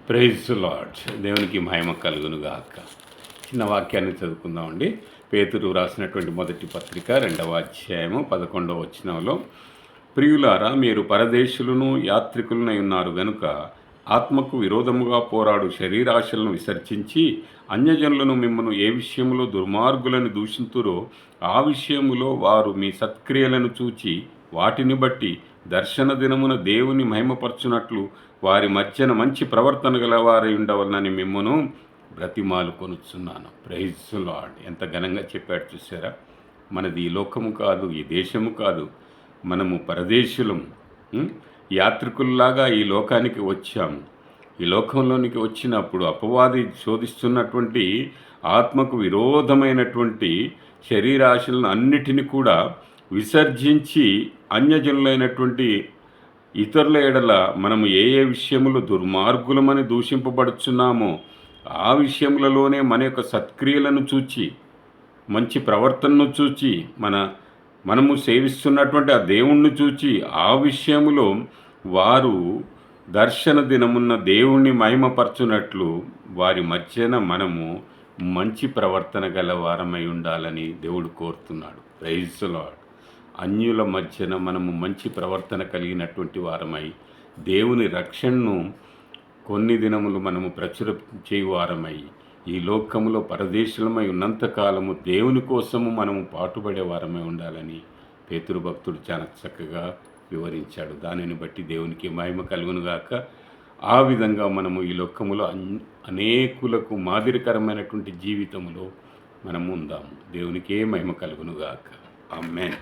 Praise lord. దేవునికి మహిమ కలుగునుగాక. చిన్న వాక్యాన్ని చదువుకుందామండి. పేతురు రాసినటువంటి మొదటి పత్రిక 2వ అధ్యాయము 11వ వచనంలో, ప్రియులారా, మీరు పరదేశులను యాత్రికులనై ఉన్నారు గనుక ఆత్మకు విరోధముగా పోరాడు శరీరాశలను విసర్జించి అన్యజనులను మిమ్మను ఏ విషయంలో దుర్మార్గులను దూషింతురో ఆ విషయములో వారు మీ సత్క్రియలను చూచి వాటిని బట్టి దర్శన దినమున దేవుని మహిమపరచునట్లు వారి మధ్యన మంచి ప్రవర్తన గలవారై ఉండవలనని మిమ్మను బ్రతిమాలు కొనుచున్నాను. Praise lord. ఎంత ఘనంగా చెప్పాడు చూసారా. మనది ఈ లోకము కాదు, ఈ దేశము కాదు, మనము పరదేశులం, యాత్రికుల్లాగా ఈ లోకానికి వచ్చాము. ఈ లోకంలోనికి వచ్చినప్పుడు అపవాది శోధిస్తున్నటువంటి ఆత్మకు విరోధమైనటువంటి శరీరాశలను అన్నిటినీ కూడా విసర్జించి అన్యజనులైనటువంటి ఇతరుల ఎడల మనము ఏ ఏ విషయములు దుర్మార్గులమని దూషింపబడుచున్నామో ఆ విషయములలోనే మన యొక్క సత్క్రియలను చూచి మంచి ప్రవర్తనను చూచి మనము సేవిస్తున్నటువంటి ఆ దేవుణ్ణి చూచి ఆ విషయములో వారు దర్శన దినమున్న దేవుణ్ణి మహిమపరచునట్లు వారి మధ్యన మనము మంచి ప్రవర్తన గల వారమై ఉండాలని దేవుడు కోరుతున్నాడు. Praise lord. అన్యుల మధ్యన మనము మంచి ప్రవర్తన కలిగినటువంటి వారమై దేవుని రక్షణను కొన్ని దినములు మనము ప్రచుర చేయువారమై ఈ లోకములో పరదేశులమై ఉన్నంతకాలము దేవుని కోసము మనము పాటుపడే వారమై ఉండాలని పేతురు భక్తుడు చాలా చక్కగా వివరించాడు. దానిని బట్టి దేవునికి మహిమ కలుగునుగాక. ఆ విధంగా మనము ఈ లోకములో అనేకులకు మాదిరికరమైనటువంటి జీవితంలో మనము ఉందాము. దేవునికే మహిమ కలుగునుగాక. ఆమేన్.